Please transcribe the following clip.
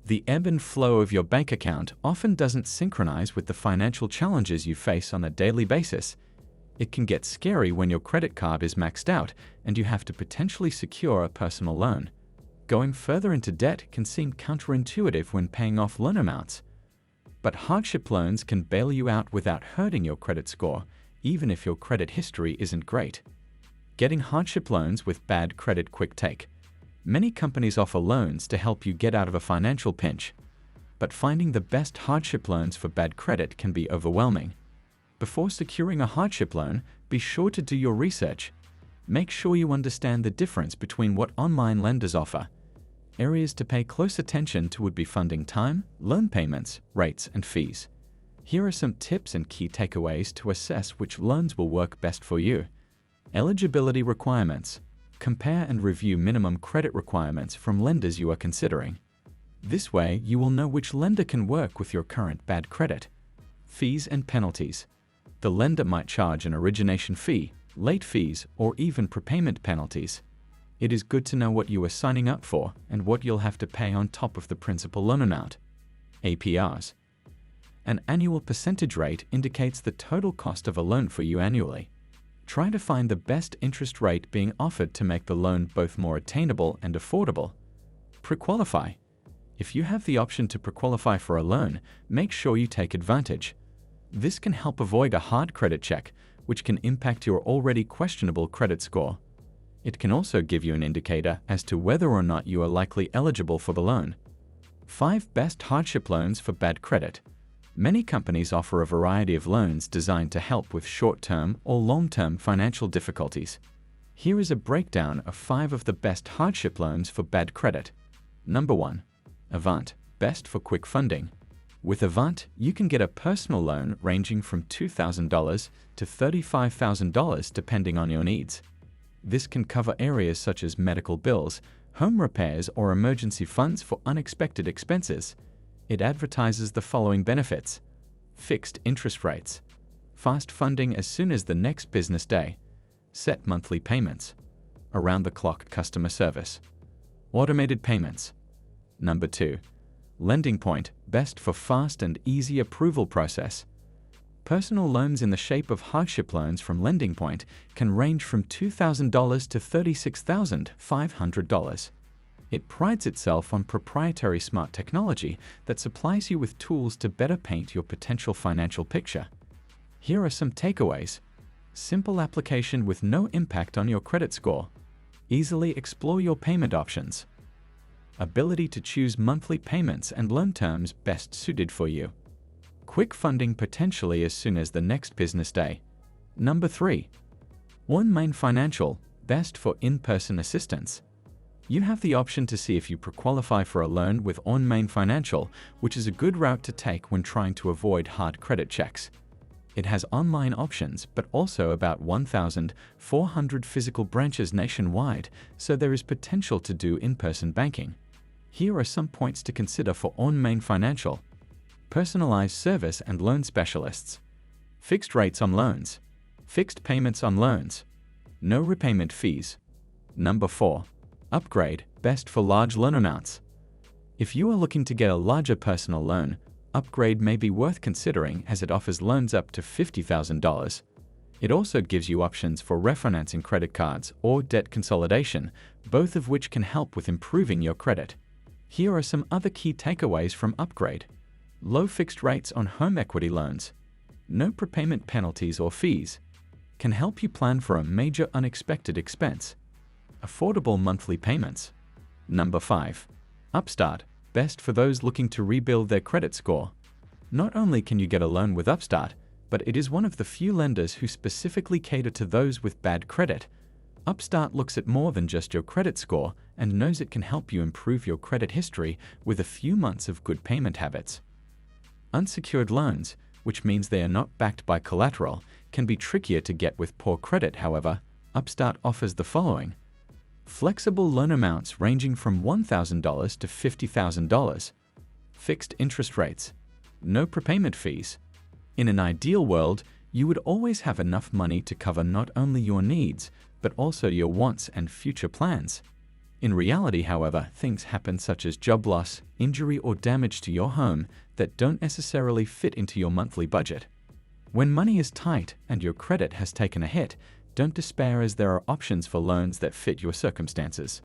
The ebb and flow of your bank account often doesn't synchronize with the financial challenges you face on a daily basis. It can get scary when your credit card is maxed out and you have to potentially secure a personal loan. Going further into debt can seem counterintuitive when paying off loan amounts. But hardship loans can bail you out without hurting your credit score, even if your credit history isn't great. Getting hardship loans with bad credit. Quick take. Many companies offer loans to help you get out of a financial pinch, but finding the best hardship loans for bad credit can be overwhelming. Before securing a hardship loan, be sure to do your research. Make sure you understand the difference between what online lenders offer. Areas to pay close attention to would be funding time, loan payments, rates, and fees. Here are some tips and key takeaways to assess which loans will work best for you. Eligibility requirements. Compare and review minimum credit requirements from lenders you are considering. This way, you will know which lender can work with your current bad credit. Fees and penalties. The lender might charge an origination fee, late fees, or even prepayment penalties. It is good to know what you are signing up for and what you'll have to pay on top of the principal loan amount. APRs. An annual percentage rate indicates the total cost of a loan for you annually. Try to find the best interest rate being offered to make the loan both more attainable and affordable. Pre-qualify. If you have the option to pre-qualify for a loan, make sure you take advantage. This can help avoid a hard credit check, which can impact your already questionable credit score. It can also give you an indicator as to whether or not you are likely eligible for the loan. 5 best hardship loans for bad credit. Many companies offer a variety of loans designed to help with short-term or long-term financial difficulties. Here is a breakdown of 5 of the best hardship loans for bad credit. Number 1. Avant, best for quick funding. With Avant, you can get a personal loan ranging from $2,000 to $35,000 depending on your needs. This can cover areas such as medical bills, home repairs, or emergency funds for unexpected expenses. It advertises the following benefits: fixed interest rates, fast funding as soon as the next business day, set monthly payments, around-the-clock customer service, automated payments. Number 2. Lending Point, best for fast and easy approval process. Personal loans in the shape of hardship loans from Lending Point can range from $2,000 to $36,500. It prides itself on proprietary smart technology that supplies you with tools to better paint your potential financial picture. Here are some takeaways. Simple application with no impact on your credit score. Easily explore your payment options. Ability to choose monthly payments and loan terms best suited for you. Quick funding potentially as soon as the next business day. Number 3. OneMain Financial, best for in-person assistance. You have the option to see if you qualify for a loan with OneMain Financial, which is a good route to take when trying to avoid hard credit checks. It has online options, but also about 1,400 physical branches nationwide, so there is potential to do in-person banking. Here are some points to consider for OneMain Financial. Personalized service and loan specialists. Fixed rates on loans. Fixed payments on loans. No repayment fees. Number 4. Upgrade, best for large loan amounts. If you are looking to get a larger personal loan, Upgrade may be worth considering as it offers loans up to $50,000. It also gives you options for refinancing credit cards or debt consolidation, both of which can help with improving your credit. Here are some other key takeaways from Upgrade. Low fixed rates on home equity loans. No prepayment penalties or fees. Can help you plan for a major unexpected expense. Affordable monthly payments. Number 5. Upstart, best for those looking to rebuild their credit score. Not only can you get a loan with Upstart, but it is one of the few lenders who specifically cater to those with bad credit. Upstart looks at more than just your credit score and knows it can help you improve your credit history with a few months of good payment habits. Unsecured loans, which means they are not backed by collateral, can be trickier to get with poor credit. However, Upstart offers the following: flexible loan amounts ranging from $1,000 to $50,000. Fixed interest rates. No prepayment fees. In an ideal world, you would always have enough money to cover not only your needs, but also your wants and future plans. In reality, however, things happen such as job loss, injury, or damage to your home that don't necessarily fit into your monthly budget. When money is tight and your credit has taken a hit, don't despair, as there are options for loans that fit your circumstances.